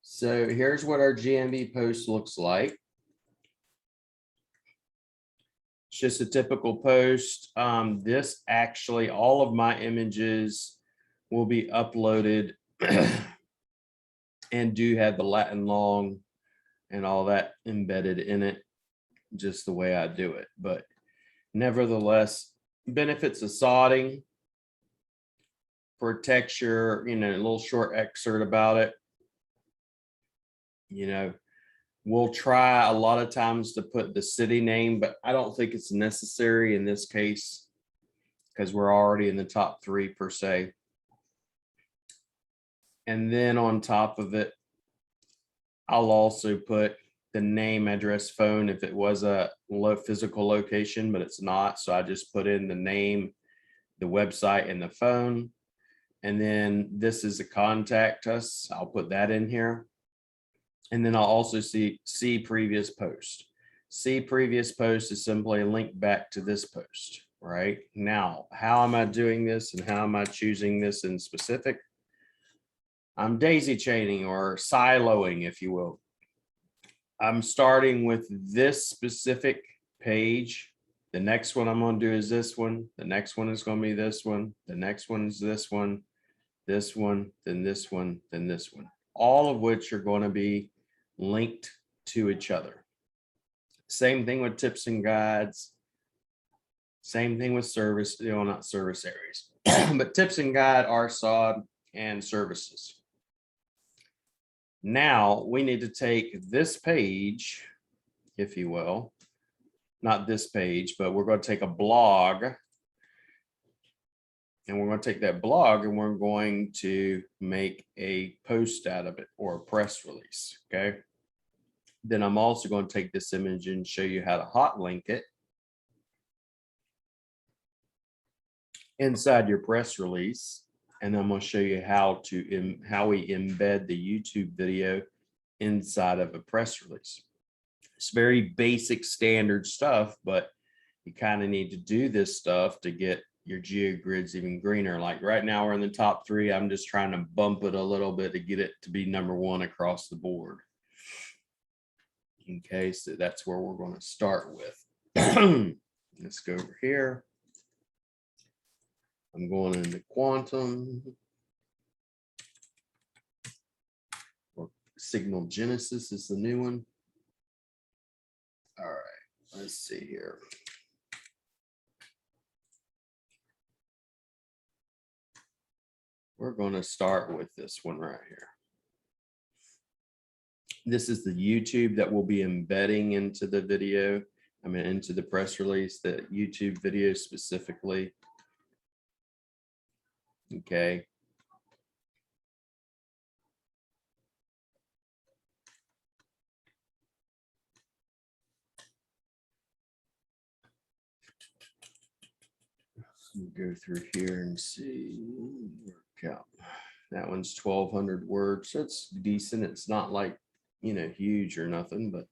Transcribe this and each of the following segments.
So here's what our GMB post looks like. It's just a typical post. This actually, all of my images will be uploaded and do have the Latin long and all that embedded in it, just the way I do it. But nevertheless, benefits of sodding, for texture, a little short excerpt about it. We'll try a lot of times to put the city name, but I don't think it's necessary in this case because we're already in the top 3 per se. And then on top of it, I'll also put the name, address, phone if it was a physical location, but it's not. So I just put in the name, the website, and the phone. And then this is a contact us. I'll put that in here. And then I'll also see previous post. See previous post is simply a link back to this post, right? Now, how am I doing this and how am I choosing this in specific? I'm daisy chaining or siloing, if you will. I'm starting with this specific page. The next one I'm going to do is this one. The next one is going to be this one. The next one is this one, then this one, then this one. All of which are going to be linked to each other. Same thing with tips and guides. Same thing with service, not service areas, but tips and guide are sod and services. Now we need to take this page, if you will, not this page, but we're going to take a blog and we're going to take that blog and we're going to make a post out of it or a press release. Okay. Then I'm also going to take this image and show you how to hot link it inside your press release. And I'm going to show you how we embed the YouTube video inside of a press release. It's very basic standard stuff, but you kind of need to do this stuff to get your GeoGrids even greener. Like right now we're in the top 3. I'm just trying to bump it a little bit to get it to be #1 across the board. Okay, so that's where we're going to start with. Let's go over here. I'm going into Quantum or Signal Genesis is the new one. All right, let's see here. We're going to start with this one right here. This is the YouTube that we'll be embedding into the video. Into the press release, the YouTube video specifically. Okay. Go through here and see. Work out. That one's 1,200 words. So it's decent. It's not like, huge or nothing, but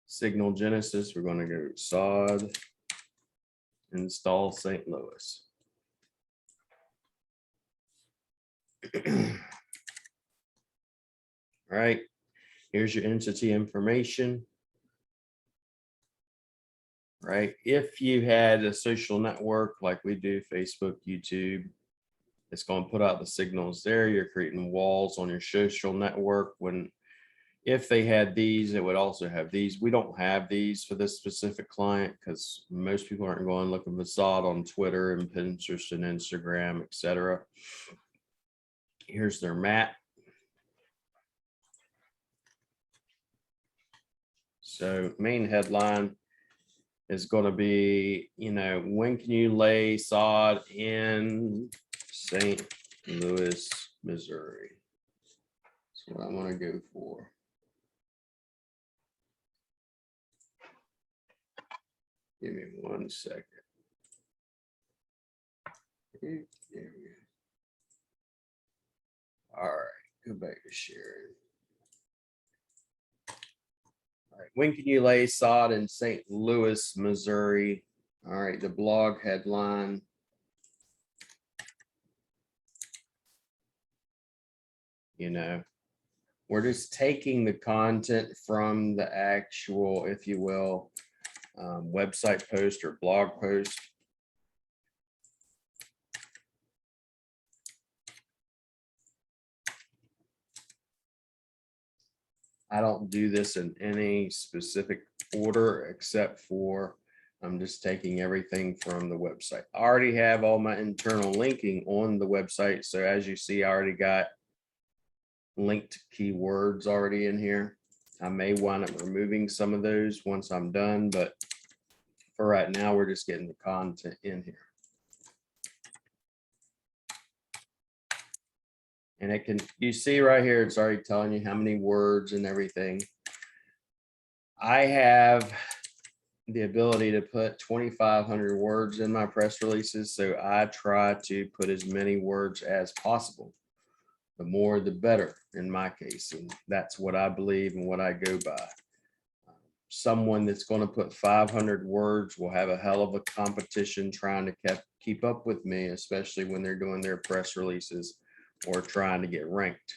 Signal Genesis, we're going to go sod, install St. Louis. All right, here's your entity information. Right, if you had a social network like we do, Facebook, YouTube, it's going to put out the signals there. You're creating walls on your social network. If they had these, it would also have these. We don't have these for this specific client because most people aren't going looking for sod on Twitter and Pinterest and Instagram, etc. Here's their map. So main headline is going to be, when can you lay sod in St. Louis, Missouri? That's what I'm going to go for. Give me 1 second. There we go. All right, go back to sharing. All right, when can you lay sod in St. Louis, Missouri? All right, the blog headline. You know, we're just taking the content from the actual, if you will, website post or blog post. I don't do this in any specific order except for I'm just taking everything from the website. I already have all my internal linking on the website. So as you see, I already got linked keywords already in here. I may wind up removing some of those once I'm done, but for right now, we're just getting the content in here. And it can, you see right here, it's already telling you how many words and everything. I have the ability to put 2,500 words in my press releases. So I try to put as many words as possible. The more, the better in my case. And that's what I believe and what I go by. Someone that's going to put 500 words will have a hell of a competition trying to keep up with me, especially when they're doing their press releases or trying to get ranked.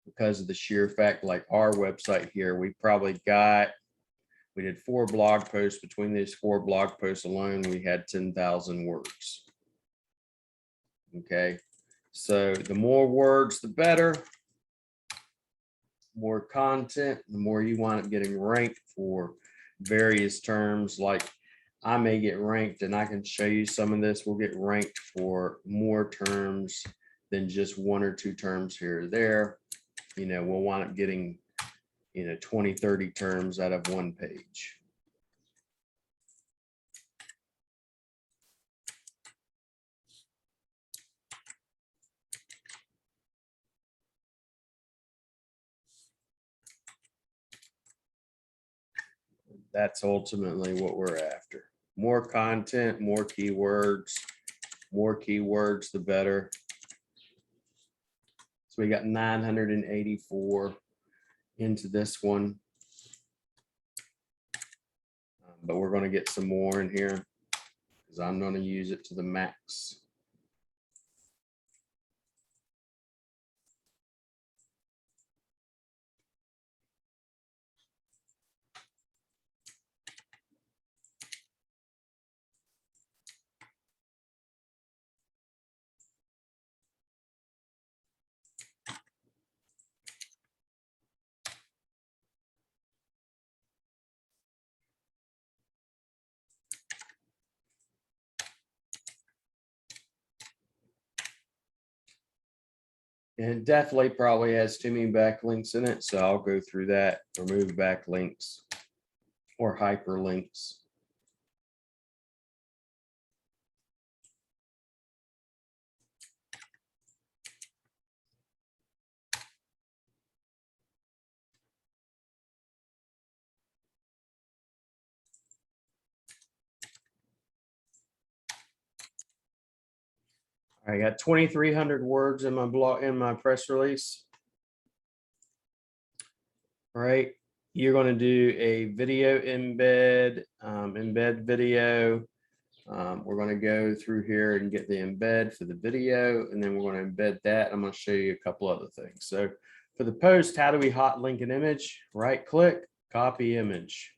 Because of the sheer fact, like our website here, we did 4 blog posts. Between these 4 blog posts alone, we had 10,000 words. Okay, so the more words, the better. More content, the more you wind up getting ranked for various terms. Like I may get ranked, and I can show you some of this. We'll get ranked for more terms than just 1 or 2 terms here or there. You know, we'll wind up getting, 20, 30 terms out of 1 page. That's ultimately what we're after. More content, more keywords, the better. So we got 984 into this one. But we're going to get some more in here because I'm going to use it to the max. And it definitely probably has too many backlinks in it. So I'll go through that, remove backlinks or hyperlinks. I got 2,300 words in my blog, in my press release. All right. You're going to do a video embed, embed video. We're going to go through here and get the embed for the video, and then we're going to embed that. I'm going to show you a couple other things. So for the post, how do we hot link an image? Right click, copy image.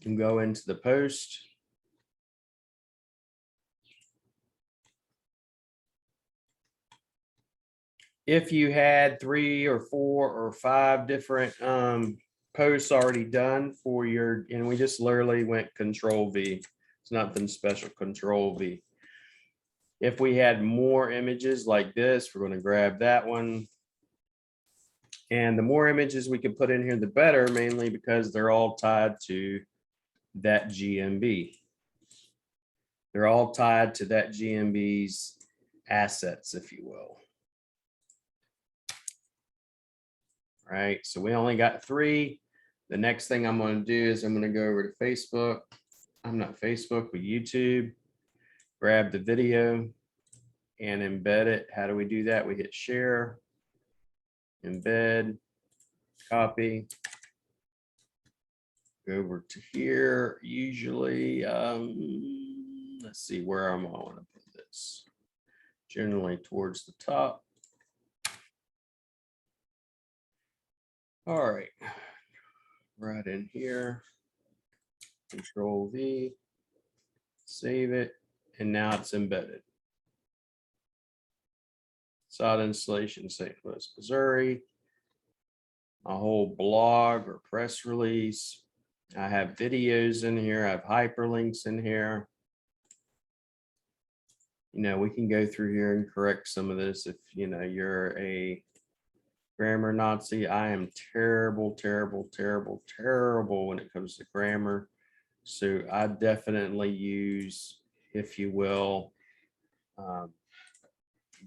And go into the post. If you had 3 or 4 or 5 different posts already done for your, and we just literally went Control V. It's nothing special, Control V. If we had more images like this, we're going to grab that one. And the more images we can put in here, the better, mainly because they're all tied to that GMB. They're all tied to that GMB's assets, if you will. All right, so we only got 3. The next thing I'm going to do is I'm going to go over to Facebook. I'm not Facebook, but YouTube. Grab the video and embed it. How do we do that? We hit share, embed, copy. Go over to here. Usually, let's see where I'm going to put this. Generally towards the top. All right, right in here, Control V, save it, and now it's embedded. Sod installation, St. Louis, Missouri. A whole blog or press release. I have videos in here. I have hyperlinks in here. You know, we can go through here and correct some of this if, you know, you're a grammar Nazi. I am terrible, terrible, terrible, terrible when it comes to grammar. So I definitely use, if you will,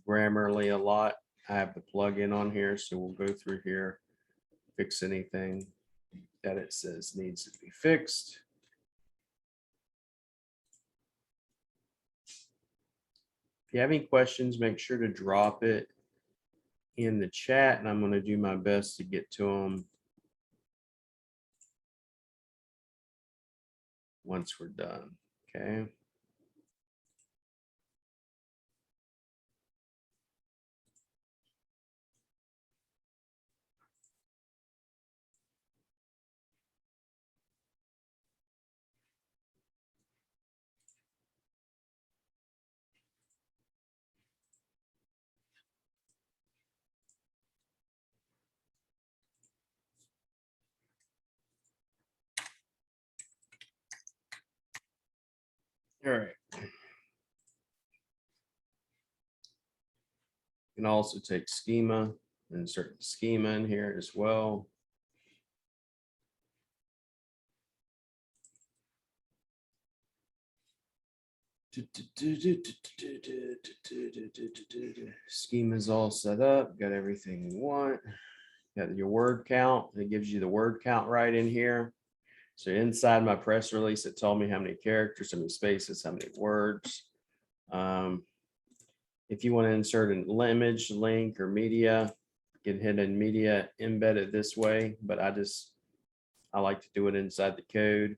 Grammarly a lot. I have the plugin on here, so we'll go through here, fix anything that it says needs to be fixed. If you have any questions, make sure to drop it in the chat, and I'm going to do my best to get to them once we're done. Okay. All right. You can also take schema, insert the schema in here as well. Schema is all set up, got everything you want. Got your word count. It gives you the word count right in here. So inside my press release, it told me how many characters, how many spaces, how many words. If you want to insert an image, link, or media, you can hit in media, embed it this way, but I like to do it inside the code.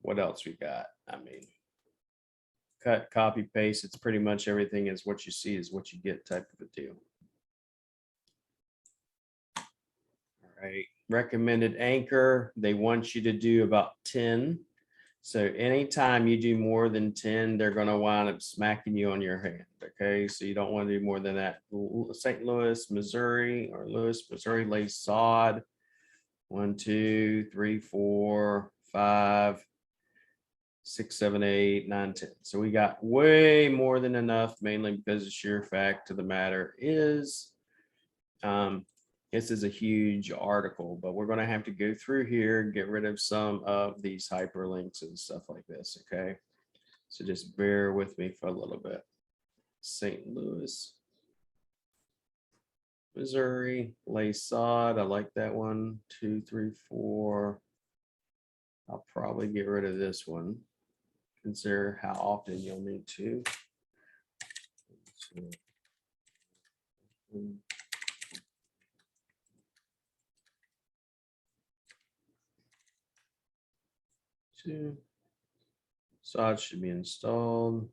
What else we got? I mean, cut, copy, paste. It's pretty much everything is what you see is what you get type of a deal. All right. Recommended anchor. They want you to do about 10. So anytime you do more than 10, they're going to wind up smacking you on your hand. Okay. So you don't want to do more than that. St. Louis, Missouri, or Louis, Missouri lays sod. 1, 2, 3, 4, 5, 6, 7, 8, 9, 10. So we got way more than enough, mainly because the sheer fact of the matter is, this is a huge article, but we're going to have to go through here and get rid of some of these hyperlinks and stuff like this. Okay. So just bear with me for a little bit. St. Louis, Missouri, lay sod. I like that one. 2, 3, 4. I'll probably get rid of this one. Consider how often you'll need to. Two. Sod should be installed.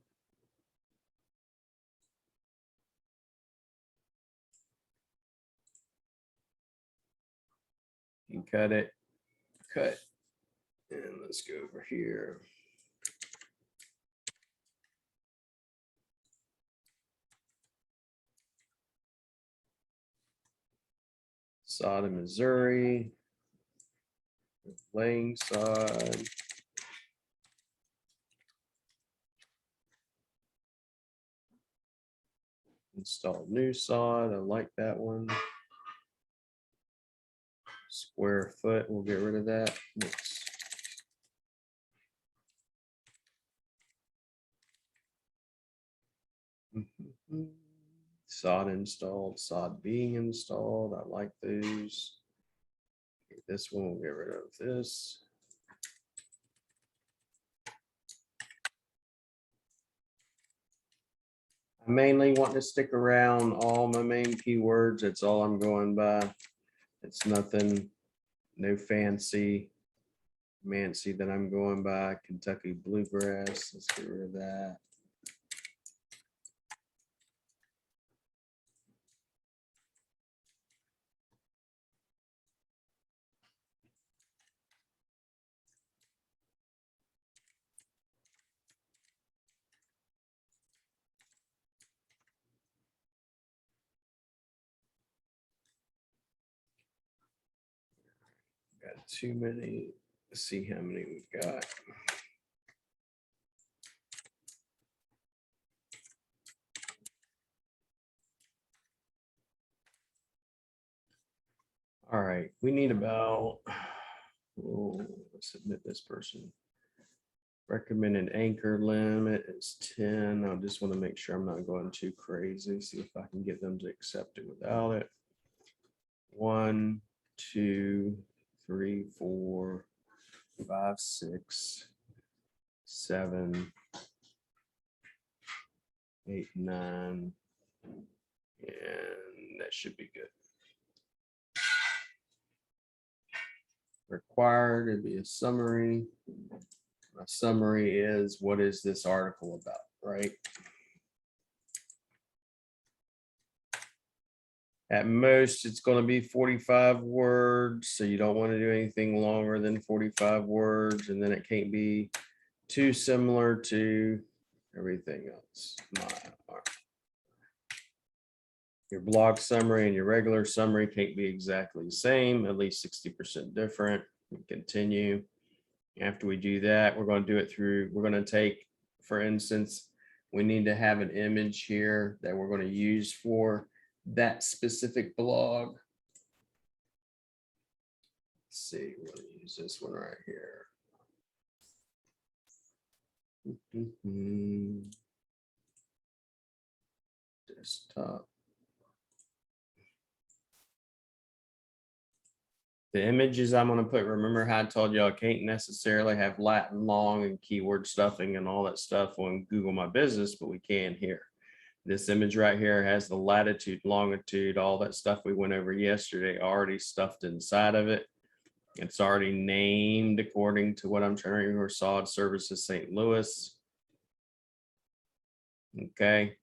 You can cut it, cut. And let's go over here. Sod in Missouri. Laying sod. Install new sod. I like that one. Square foot. We'll get rid of that. Oops. Sod installed, sod being installed. I like those. Okay, this one, we'll get rid of this. I mainly want to stick around all my main keywords. That's all I'm going by. It's nothing, no fancy that I'm going by. Kentucky bluegrass. Let's get rid of that. too many. Let's see how many we've got. All right, we need about, oh, let's submit this person. Recommended anchor limit is 10. I just want to make sure I'm not going too crazy. See if I can get them to accept it without it. 1, 2, 3, 4, 5, 6, 7, 8, 9, and that should be good. Required to be a summary. My summary is, what is this article about, right? At most, it's going to be 45 words, so you don't want to do anything longer than 45 words, and then it can't be too similar to everything else. Your blog summary and your regular summary can't be exactly the same, at least 60% different. Continue. After we do that, we're going to do it through, we're going to take, for instance, we need to have an image here that we're going to use for that specific blog. Let's see, we're going to use this one right here. Desktop. The images I'm going to put, remember how I told you I can't necessarily have Latin long and keyword stuffing and all that stuff on Google My Business, but we can here. This image right here has the latitude, longitude, all that stuff we went over yesterday already stuffed inside of it. It's already named according to what I'm trying to remember, Sod Services St. Louis. Okay,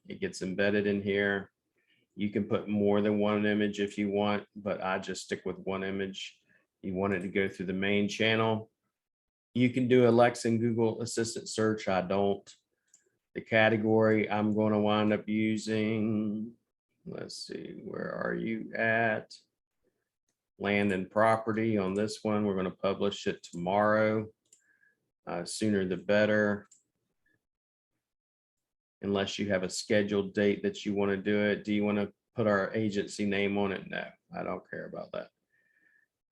it gets embedded in here. You can put more than one image if you want, but I just stick with one image. You want it to go through the main channel. You can do Alexa and Google Assistant search. I don't. The category I'm going to wind up using, let's see, where are you at? Land and property on this one. We're going to publish it tomorrow. Sooner the better. Unless you have a scheduled date that you want to do it. Do you want to put our agency name on it? No, I don't care about that.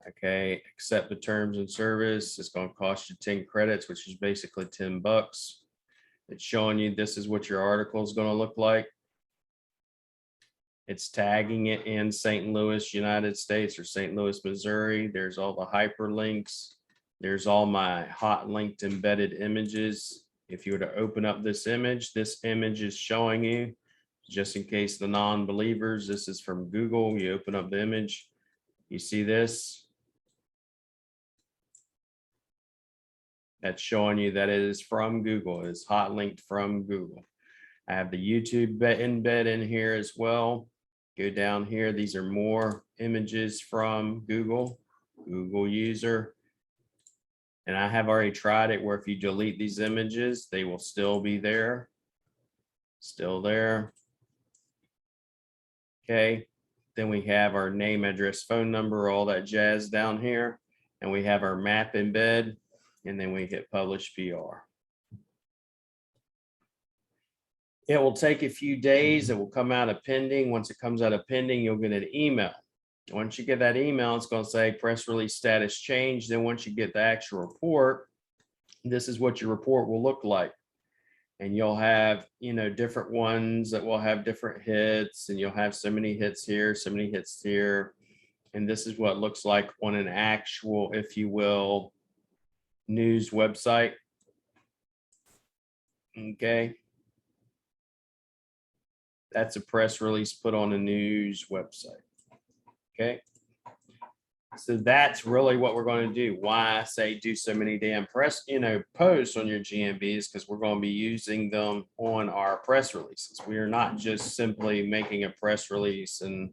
Okay, accept the terms and service. It's going to cost you 10 credits, which is basically $10. It's showing you this is what your article is going to look like. It's tagging it in St. Louis, United States, or St. Louis, Missouri. There's all the hyperlinks. There's all my hot linked embedded images. If you were to open up this image is showing you, just in case the non-believers, this is from Google. You open up the image, you see this. That's showing you that it is from Google. It's hot linked from Google. I have the YouTube embed in here as well. Go down here. These are more images from Google user. And I have already tried it where if you delete these images, they will still be there. Still there. Okay. Then we have our name, address, phone number, all that jazz down here. And we have our map embed. And then we hit publish PR. It will take a few days. It will come out of pending. Once it comes out of pending, you'll get an email. Once you get that email, it's going to say press release status change. Then once you get the actual report, this is what your report will look like. And you'll have, different ones that will have different hits, and you'll have so many hits here, so many hits here. And this is what it looks like on an actual, if you will, news website. Okay. That's a press release put on a news website. Okay. So that's really what we're going to do. Why I say do so many damn press, posts on your GMBs, because we're going to be using them on our press releases. We are not just simply making a press release and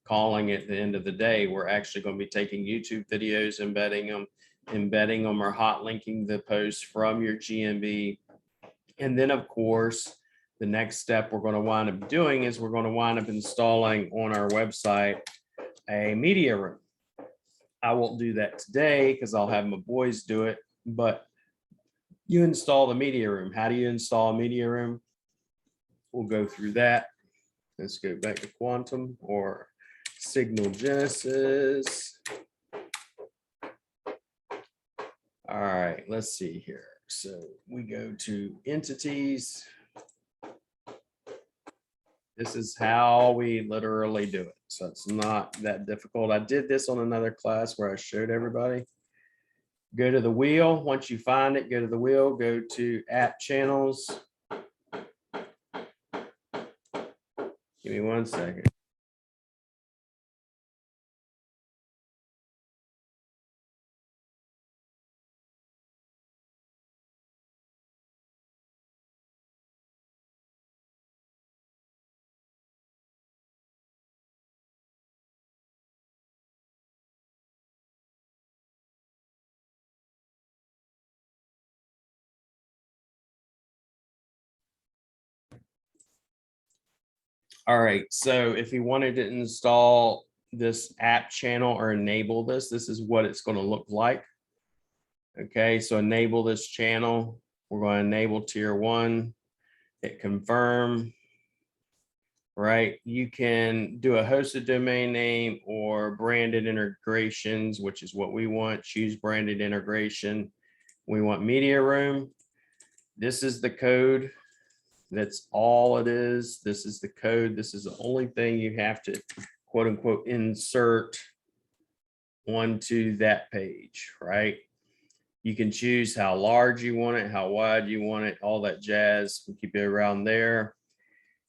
calling it the end of the day. We're actually going to be taking YouTube videos, embedding them or hot linking the posts from your GMB. And then of course, the next step we're going to wind up doing is we're going to wind up installing on our website a media room. I won't do that today because I'll have my boys do it, but you install the media room. How do you install a media room? We'll go through that. Let's go back to Quantum or Signal Genesis. All right, let's see here. So we go to entities. This is how we literally do it. So it's not that difficult. I did this on another class where I showed everybody. Go to the wheel. Once you find it, go to the wheel, go to app channels. Give me 1 second. All right, so if you wanted to install this app channel or enable this, this is what it's going to look like. Okay, so enable this channel. We're going to enable tier 1, hit confirm. Right, you can do a hosted domain name or branded integrations, which is what we want. Choose branded integration. We want media room. This is the code. That's all it is. This is the code. This is the only thing you have to quote unquote insert onto that page, right? You can choose how large you want it, how wide you want it, all that jazz. We keep it around there.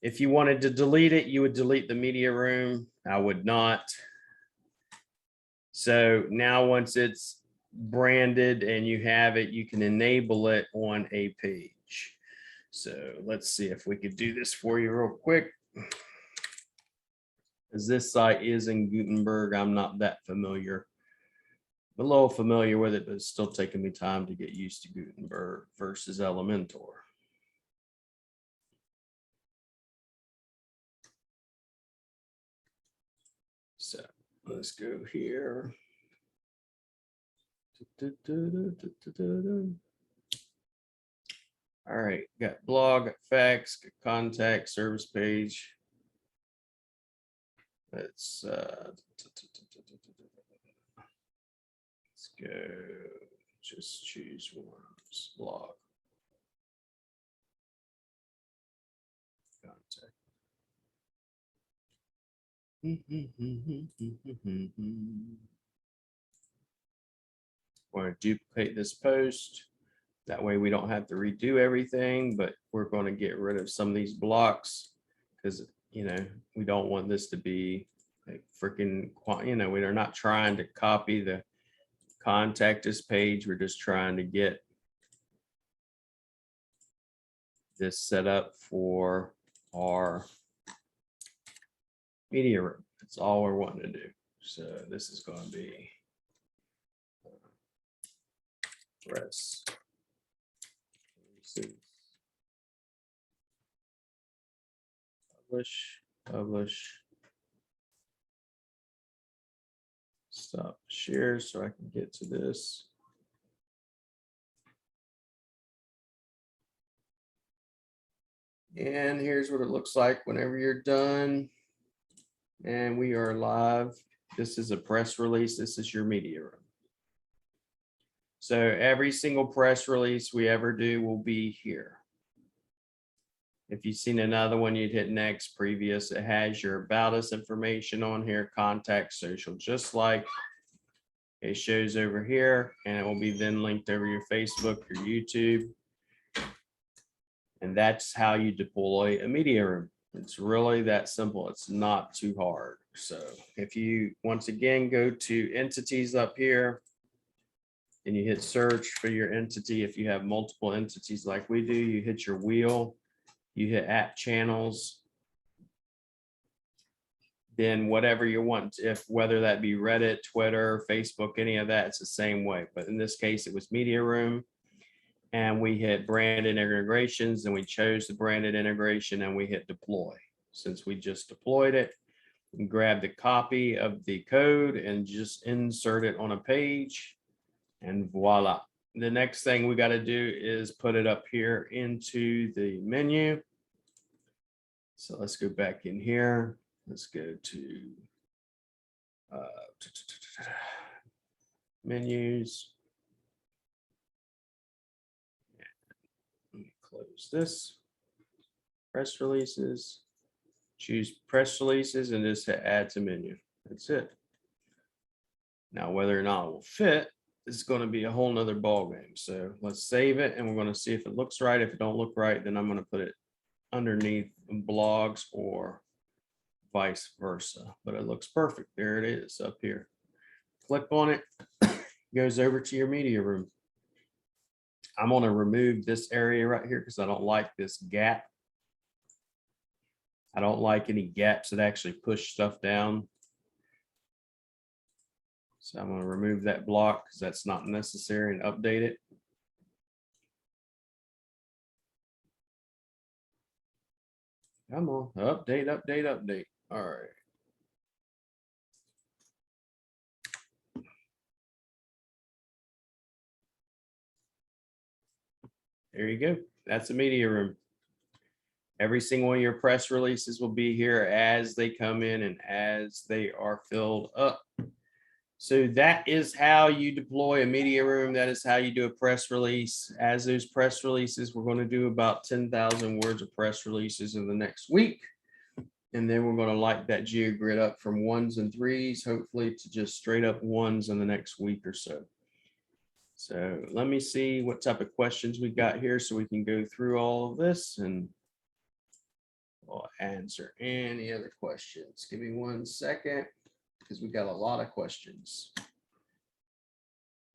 If you wanted to delete it, you would delete the media room. I would not. So now once it's branded and you have it, you can enable it on a page. So let's see if we could do this for you real quick. As this site is in Gutenberg, I'm not that familiar. I'm a little familiar with it, but it's still taking me time to get used to Gutenberg versus Elementor. So let's go here. All right, got blog, got facts, got contact, service page. Let's go. Just choose one. Blog. Contact. Want to duplicate this post. That way we don't have to redo everything, but we're going to get rid of some of these blocks because, you know, we don't want this to be like freaking, you know, we are not trying to copy the contact us page. We're just trying to get this set up for our media room. That's all we're wanting to do. So this is going to be press. Publish. Stop share so I can get to this. And here's what it looks like whenever you're done. And we are live. This is a press release. This is your media room. So every single press release we ever do will be here. If you've seen another one, you'd hit next, previous. It has your about us information on here, contact, social, just like it shows over here, and it will be then linked over your Facebook, your YouTube. And that's how you deploy a media room. It's really that simple. It's not too hard. So if you once again go to entities up here and you hit search for your entity, if you have multiple entities like we do, you hit your wheel, you hit app channels, then whatever you want, if whether that be Reddit, Twitter, Facebook, any of that, it's the same way. But in this case, it was media room. And we hit branded integrations and we chose the branded integration and we hit deploy. Since we just deployed it, and grab the copy of the code and just insert it on a page, and voila. The next thing we got to do is put it up here into the menu. So let's go back in here. Let's go to menus. Let me close this. Press releases. Choose press releases and just hit add to menu. That's it. Now, whether or not it will fit is going to be a whole nother ball game. So let's save it and we're going to see if it looks right. If it don't look right, then I'm going to put it underneath blogs or vice versa. But it looks perfect. There it is up here. Click on it. Goes over to your media room. I'm going to remove this area right here because I don't like this gap. I don't like any gaps that actually push stuff down. So I'm going to remove that block because that's not necessary and update it. Come on, update, update, update. All right. There you go. That's a media room. Every single one of your press releases will be here as they come in and as they are filled up. So that is how you deploy a media room. That is how you do a press release. As those press releases, we're going to do about 10,000 words of press releases in the next week. And then we're going to light that GeoGrid up from 1s and 3s, hopefully to just straight up 1s in the next week or so. So let me see what type of questions we got here so we can go through all of this and we'll answer any other questions. Give me 1 second because we got a lot of questions.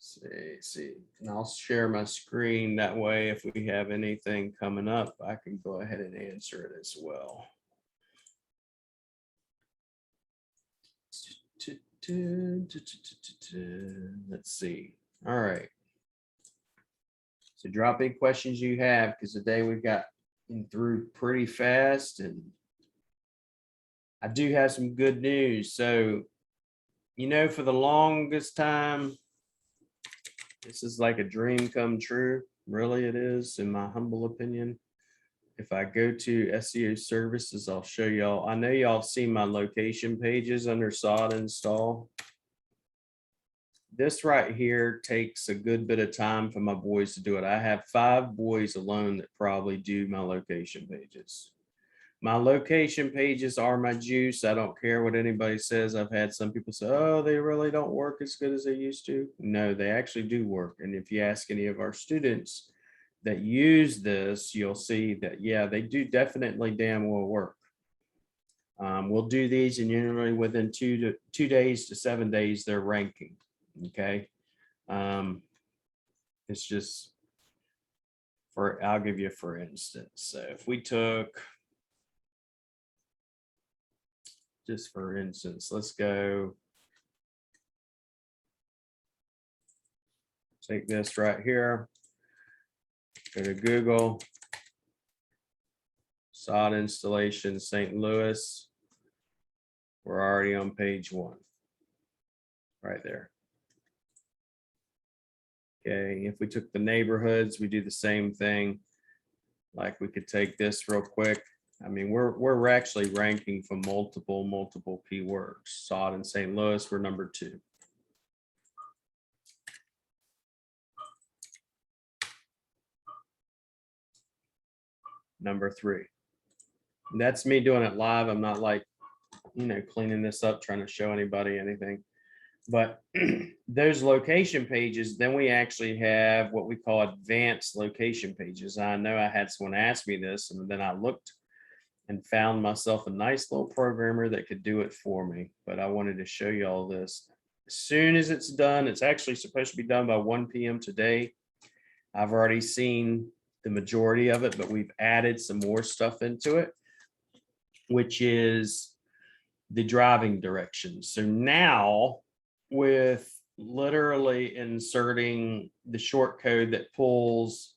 See, and I'll share my screen. That way, if we have anything coming up, I can go ahead and answer it as well. Let's see. All right. So drop any questions you have because today we've got through pretty fast and I do have some good news. So, you know, for the longest time, this is like a dream come true. Really, it is, in my humble opinion. If I go to SEO services, I'll show y'all. I know y'all see my location pages under SOD install. This right here takes a good bit of time for my boys to do it. I have 5 boys alone that probably do my location pages. My location pages are my juice. I don't care what anybody says. I've had some people say, oh, they really don't work as good as they used to. No, they actually do work. And if you ask any of our students that use this, you'll see that, yeah, they do definitely damn well work. We'll do these and generally within 2 days to 7 days, they're ranking. Okay. It's just I'll give you for instance. So if we took, just for instance, let's go take this right here, go to Google, SOD installation, St. Louis. We're already on page 1 right there. Okay, if we took the neighborhoods, we do the same thing. Like we could take this real quick. I mean, we're actually ranking for multiple keywords. SOD in St. Louis, we're number 2. Number 3. And that's me doing it live. I'm not like, you know, cleaning this up, trying to show anybody anything. But those location pages, then we actually have what we call advanced location pages. I know I had someone ask me this, and then I looked and found myself a nice little programmer that could do it for me. But I wanted to show you all this. As soon as it's done, it's actually supposed to be done by 1 p.m. today. I've already seen the majority of it, but we've added some more stuff into it, which is the driving directions. So now, with literally inserting the short code that pulls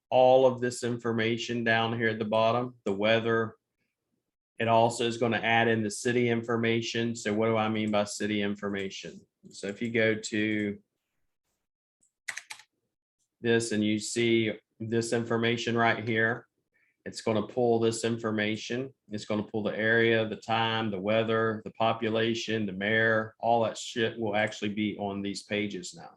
all of this information down here at the bottom, the weather, It also is going to add in the city information. So what do I mean by city information? So if you go to this and you see this information right here, it's going to pull this information. It's going to pull the area, the time, the weather, the population, the mayor, all that shit will actually be on these pages now.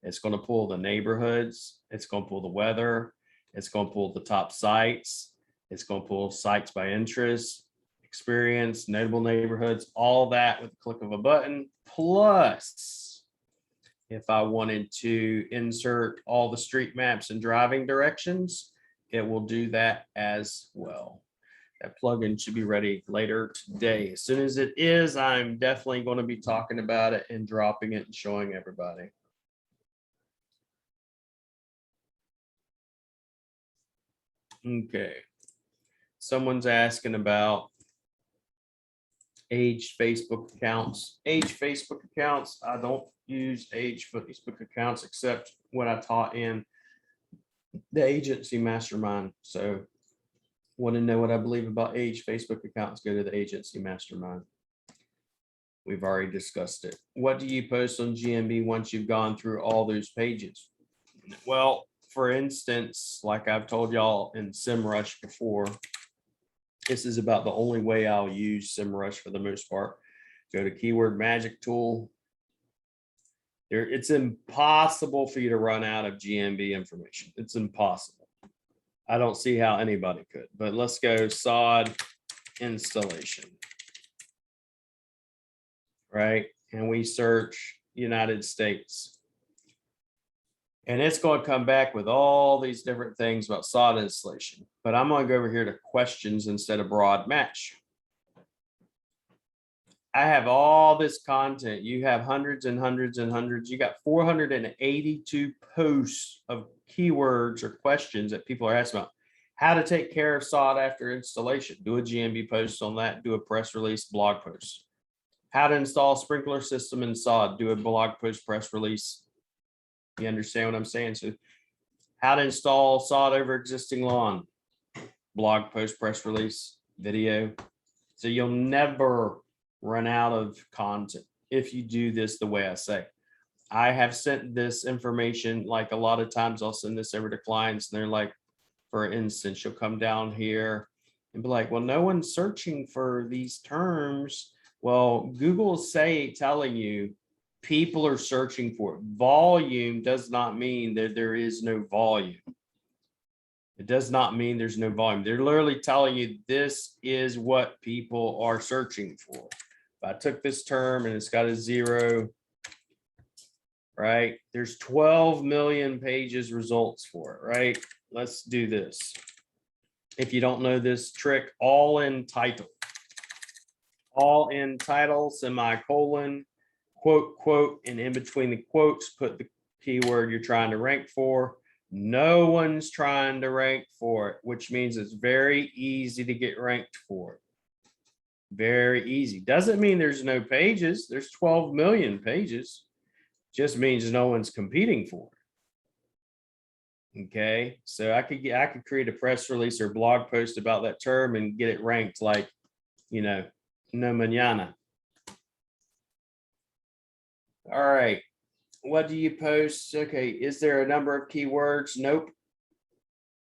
It's going to pull the neighborhoods. It's going to pull the weather. It's going to pull the top sites. It's going to pull sites by interest, experience, notable neighborhoods, all that with the click of a button. Plus, if I wanted to insert all the street maps and driving directions, it will do that as well. That plugin should be ready later today. As soon as it is, I'm definitely going to be talking about it and dropping it and showing everybody. Okay. Someone's asking about age Facebook accounts. Age Facebook accounts. I don't use age Facebook accounts except when I taught in the agency mastermind. So want to know what I believe about age Facebook accounts, go to the agency mastermind. We've already discussed it. What do you post on GMB once you've gone through all those pages? Well, for instance, like I've told y'all in SEMrush before, this is about the only way I'll use SEMrush for the most part. Go to keyword magic tool. It's impossible for you to run out of GMB information. It's impossible. I don't see how anybody could, but let's go sod installation. Right? And we search United States. And it's going to come back with all these different things about sod installation. But I'm going to go over here to questions instead of broad match. I have all this content. You have hundreds and hundreds and hundreds. You got 482 posts of keywords or questions that people are asking about. How to take care of sod after installation. Do a GMB post on that. Do a press release blog post. How to install sprinkler system in sod. Do a blog post, press release. You understand what I'm saying? So how to install sod over existing lawn. Blog post, press release, video. So you'll never run out of content if you do this the way I say. I have sent this information, like a lot of times I'll send this over to clients and they're like, for instance, you'll come down here and be like, well, no one's searching for these terms. Well, Google's telling you people are searching for it. Volume does not mean that there is no volume. It does not mean there's no volume. They're literally telling you this is what people are searching for. If I took this term and it's got a 0, right? There's 12 million pages results for it, right? Let's do this. If you don't know this trick, all in title. All in title, semicolon, quote, quote, and in between the quotes, put the keyword you're trying to rank for. No one's trying to rank for it, which means it's very easy to get ranked for it. Very easy. Doesn't mean there's no pages. There's 12 million pages. Just means no one's competing for it. Okay, so I could create a press release or blog post about that term and get it ranked like, you know, no mañana. All right. What do you post? Okay, is there a number of keywords? Nope.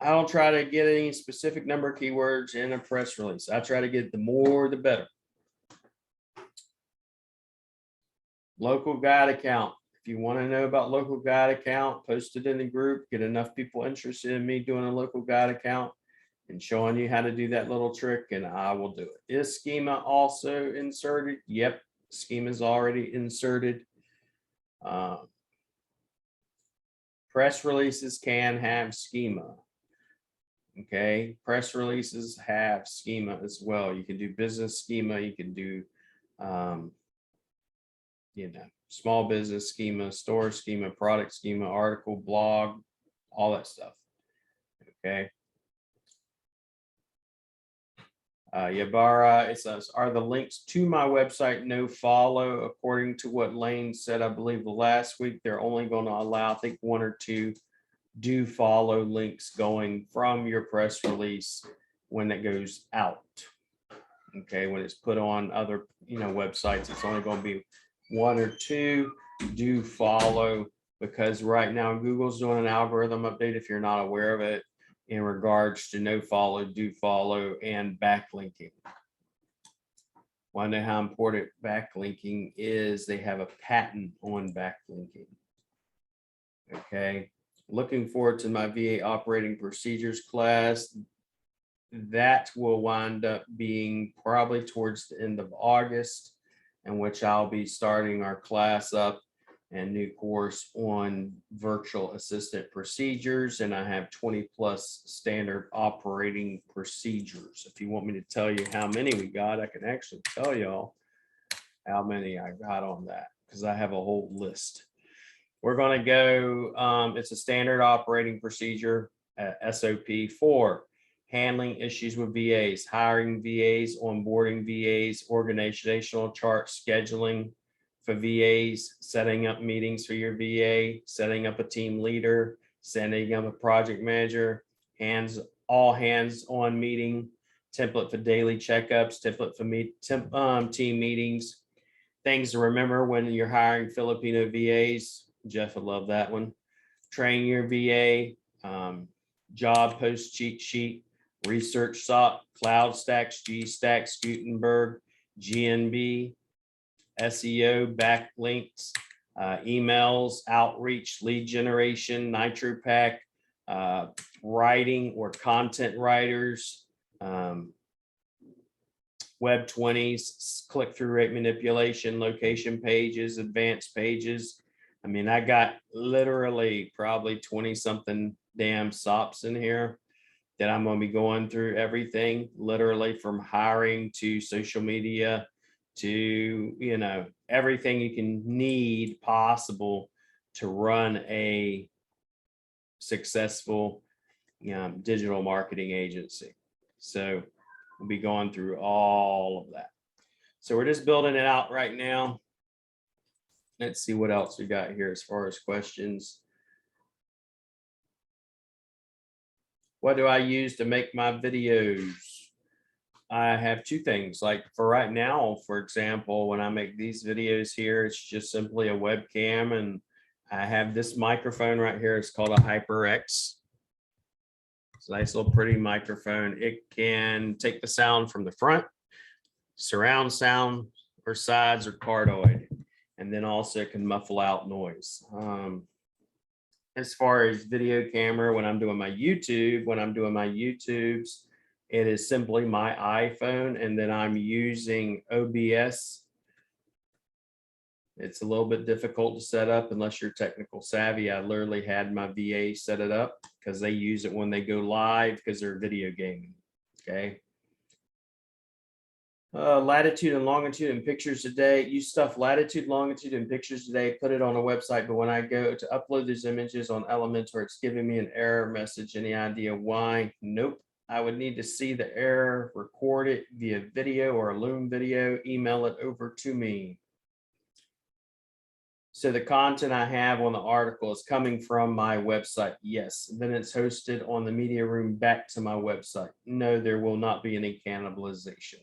I don't try to get any specific number of keywords in a press release. I try to get the more, the better. Local guide account. If you want to know about local guide account, post it in the group, get enough people interested in me doing a local guide account and showing you how to do that little trick, and I will do it. Is schema also inserted? Yep, schema is already inserted. Press releases can have schema. Okay, press releases have schema as well. You can do business schema. You can do, you know, small business schema, store schema, product schema, article, blog, all that stuff. Okay. Yabara, it says, are the links to my website no follow? According to what Lane said, I believe last week, they're only going to allow, I think, 1 or 2 do follow links going from your press release when it goes out. Okay, when it's put on other, websites, it's only going to be 1 or 2. Do follow, because right now Google's doing an algorithm update, if you're not aware of it, in regards to no follow, do follow, and backlinking. Want to know how important backlinking is? They have a patent on backlinking. Okay, looking forward to my VA operating procedures class. That will wind up being probably towards the end of August, in which I'll be starting our class up and new course on virtual assistant procedures. And I have 20 plus standard operating procedures. If you want me to tell you how many we got, I can actually tell y'all how many I got on that, because I have a whole list. We're going to go, it's a standard operating procedure, SOP for handling issues with VAs, hiring VAs, onboarding VAs, organizational chart scheduling for VAs, setting up meetings for your VA, setting up a team leader, setting up a project manager, all hands on meeting, template for daily checkups, template for team meetings, things to remember when you're hiring Filipino VAs. Jeff would love that one. Train your VA, job post cheat sheet, research SOC, Cloud Stacks, GStacks, Gutenberg, GNB, SEO, backlinks, emails, outreach, lead generation, NitroPack, writing or content writers, Web 20s, click-through rate manipulation, location pages, advanced pages. I mean, I got literally probably 20 something damn SOPs in here that I'm going to be going through everything, literally from hiring to social media to, everything you can need possible to run a successful digital marketing agency. So we'll be going through all of that. So we're just building it out right now. Let's see what else we got here as far as questions. What do I use to make my videos? I have 2 things. Like for right now, for example, when I make these videos here, it's just simply a webcam, and I have this microphone right here. It's called a HyperX. It's a nice little pretty microphone. It can take the sound from the front, surround sound, or sides, or cardioid, and then also it can muffle out noise. As far as video camera, when I'm doing my YouTubes, it is simply my iPhone, and then I'm using OBS. It's a little bit difficult to set up unless you're technical savvy. I literally had my VA set it up because they use it when they go live because they're video gaming. Okay. Latitude and longitude and pictures today. You stuff latitude, longitude, and pictures today, put it on a website, but when I go to upload those images on Elementor, it's giving me an error message. Any idea why? Nope. I would need to see the error, record it via video or a Loom video, email it over to me. So the content I have on the article is coming from my website. Yes. Then it's hosted on the media room back to my website. No, there will not be any cannibalization.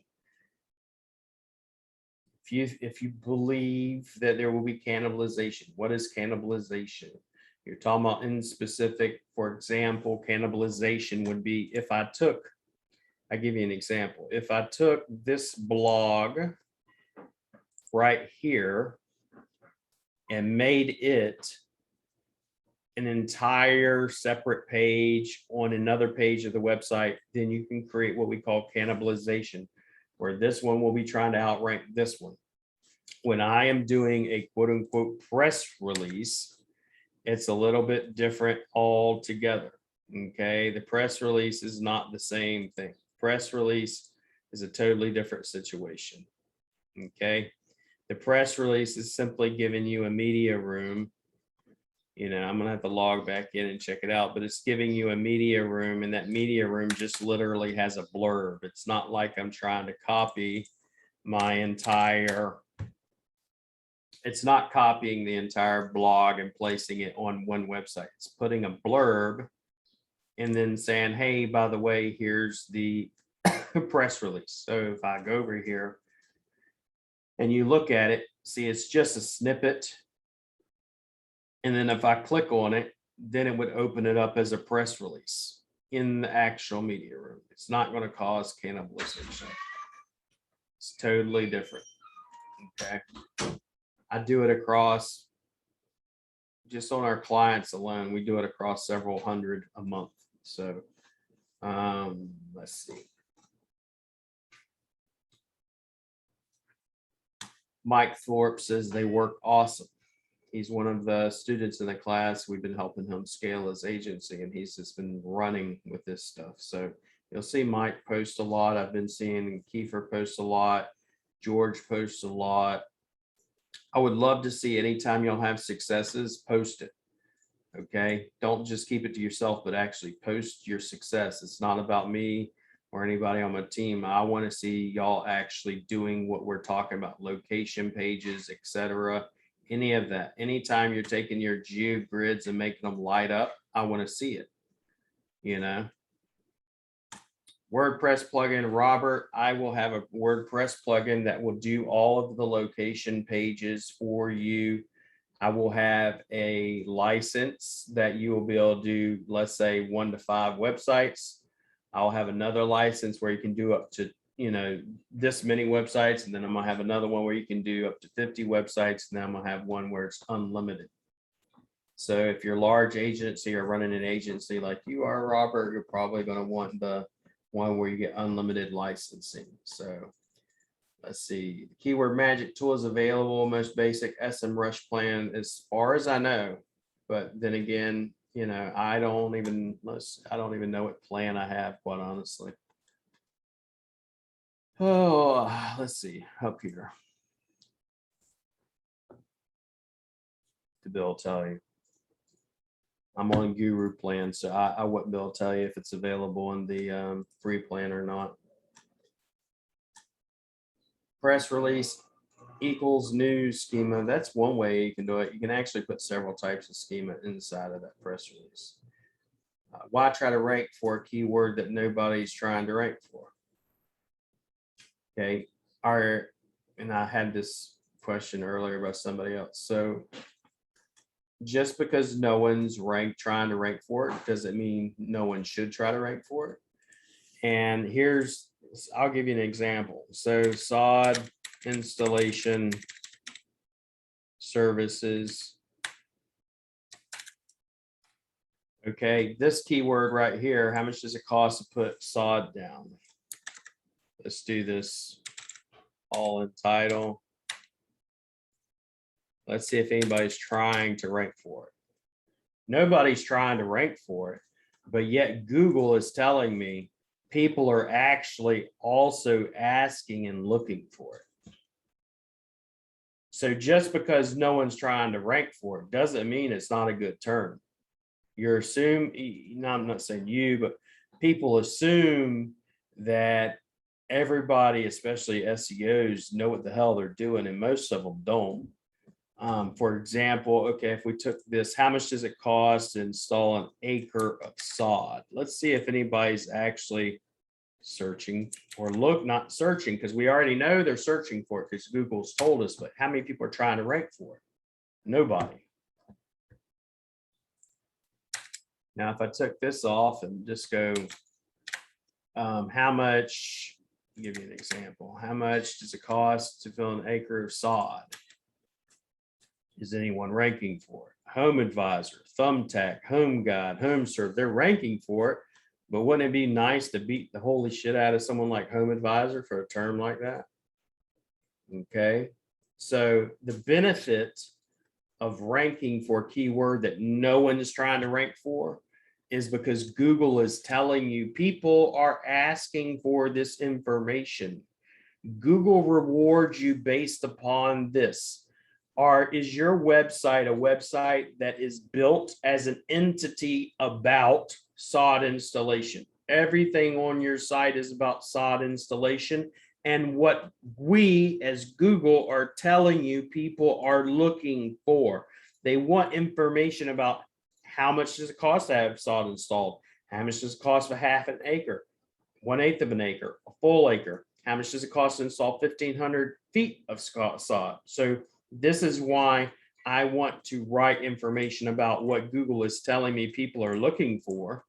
If you believe that there will be cannibalization, what is cannibalization? You're talking about in specific. For example, cannibalization would be if I give you an example. If I took this blog right here and made it an entire separate page on another page of the website, then you can create what we call cannibalization, where this one will be trying to outrank this one. When I am doing a quote unquote press release, it's a little bit different altogether. Okay. The press release is not the same thing. Press release is a totally different situation. Okay. The press release is simply giving you a media room. I'm going to have to log back in and check it out, but it's giving you a media room, and that media room just literally has a blurb. It's not like I'm trying to copy it's not copying the entire blog and placing it on one website. It's putting a blurb and then saying, hey, by the way, here's the press release. So if I go over here and you look at it, see, it's just a snippet. And then if I click on it, then it would open it up as a press release in the actual media room. It's not going to cause cannibalization. It's totally different. Okay. I do it across, just on our clients alone, we do it across several hundred a month. So let's see. Mike Thorpe says they work awesome. He's one of the students in the class. We've been helping him scale his agency, and he's just been running with this stuff. So you'll see Mike post a lot. I've been seeing Kiefer post a lot. George posts a lot. I would love to see anytime you'll have successes, post it. Okay. Don't just keep it to yourself, but actually post your success. It's not about me or anybody on my team. I want to see y'all actually doing what we're talking about, location pages, etc. Any of that. Anytime you're taking your geo grids and making them light up, I want to see it. You know, WordPress plugin, Robert, I will have a WordPress plugin that will do all of the location pages for you. I will have a license that you will be able to do, let's say 1 to 5 websites. I'll have another license where you can do up to, you know, this many websites. And then I'm gonna have another one where you can do up to 50 websites. And then I'm gonna have one where it's unlimited. So if you're a large agency or running an agency like you are, Robert, you're probably gonna want the one where you get unlimited licensing. So let's see, the keyword magic tool is available, most basic SMrush plan as far as I know. But then again, you know, I don't even know what plan I have, quite honestly. Oh, let's see up here. The bill tell you. I'm on Guru plan, so I wouldn't be able to tell you if it's available in the free plan or not. Press release equals news schema. That's one way you can do it. You can actually put several types of schema inside of that press release. Why try to rank for a keyword that nobody's trying to rank for? Okay, and I had this question earlier by somebody else. So just because no one's trying to rank for it doesn't mean no one should try to rank for it. And I'll give you an example. So sod installation services. Okay, this keyword right here, how much does it cost to put sod down? Let's do this all in title. Let's see if anybody's trying to rank for it. Nobody's trying to rank for it, but yet Google is telling me people are actually also asking and looking for it. So just because no one's trying to rank for it doesn't mean it's not a good term. You're assuming, I'm not saying you, but people assume that everybody, especially SEOs, know what the hell they're doing, and most of them don't. For example, okay, if we took this, how much does it cost to install an acre of sod? Let's see if anybody's actually searching or not searching, because we already know they're searching for it because Google's told us, but how many people are trying to rank for it? Nobody. Now, if I took this off and just go, how much, I'll give you an example. How much does it cost to fill an acre of sod? Is anyone ranking for it? Home Advisor, Thumbtack, Home Guide, Home Serve, they're ranking for it. But wouldn't it be nice to beat the holy shit out of someone like Home Advisor for a term like that? Okay. So the benefit of ranking for a keyword that no one is trying to rank for is because Google is telling you people are asking for this information. Google rewards you based upon this. Is your website a website that is built as an entity about sod installation? Everything on your site is about sod installation. And what we as Google are telling you people are looking for. They want information about how much does it cost to have sod installed? How much does it cost for half an acre? 1/8 of an acre, a full acre. How much does it cost to install 1,500 feet of sod? So this is why I want to write information about what Google is telling me people are looking for,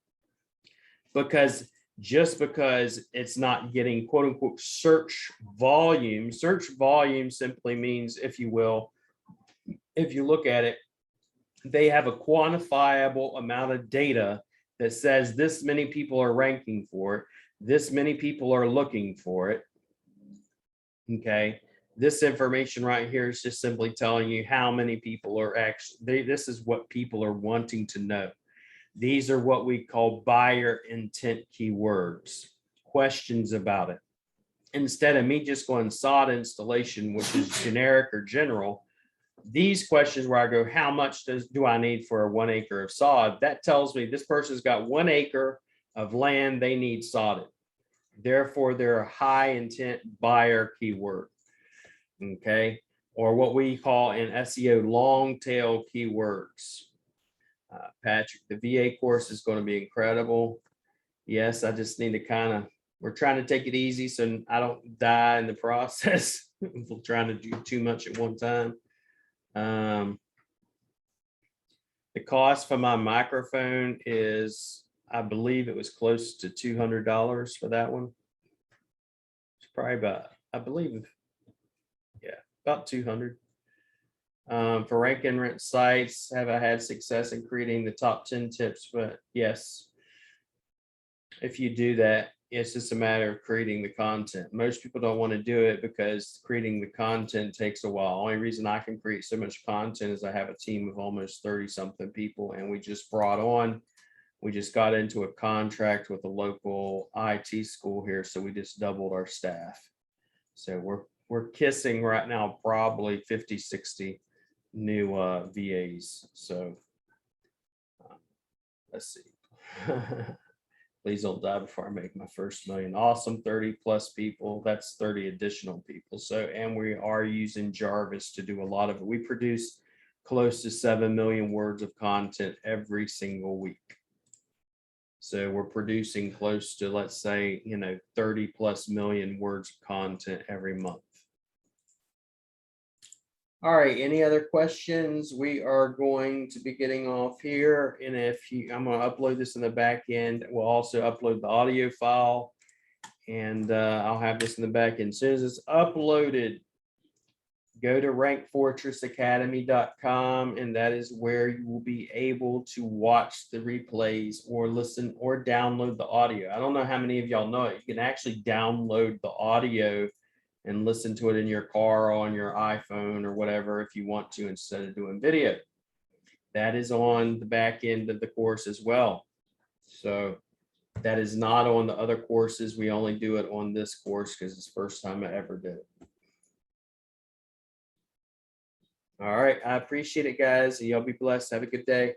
because just because it's not getting quote unquote search volume simply means, if you will, if you look at it, they have a quantifiable amount of data that says this many people are ranking for it, this many people are looking for it. Okay, this information right here is just simply telling you how many people are actually, this is what people are wanting to know. These are what we call buyer intent keywords, questions about it. Instead of me just going sod installation, which is generic or general, these questions where I go, how much do I need for a 1 acre of sod? That tells me this person's got 1 acre of land they need sodded. Therefore, they're a high intent buyer keyword. Okay. Or what we call in SEO long tail keywords. Patrick, the VA course is going to be incredible. Yes, I just need to we're trying to take it easy so I don't die in the process. We're trying to do too much at one time. The cost for my microphone is, I believe it was close to $200 for that one. It's probably about, I believe, yeah, about 200. For rank and rent sites, have I had success in creating the top 10 tips? But yes, if you do that, it's just a matter of creating the content. Most people don't want to do it because creating the content takes a while. Only reason I can create so much content is I have a team of almost 30 something people, and we just got into a contract with a local IT school here, so we just doubled our staff. So we're kissing right now probably 50, 60 new VAs. So let's see. Please don't die before I make my first million. Awesome. 30 plus people. That's 30 additional people. So, and we are using Jarvis to do a lot of it. We produce close to 7 million words of content every single week. So we're producing close to, let's say, 30 plus million words of content every month. All right, any other questions? We are going to be getting off here. And I'm going to upload this in the back end. We'll also upload the audio file, and I'll have this in the back end. As soon as it's uploaded, go to rankfortressacademy.com, and that is where you will be able to watch the replays or listen or download the audio. I don't know how many of y'all know it. You can actually download the audio and listen to it in your car or on your iPhone or whatever if you want to, instead of doing video. That is on the back end of the course as well. So that is not on the other courses. We only do it on this course because it's the first time I ever did it. All right, I appreciate it, guys. Y'all be blessed. Have a good day.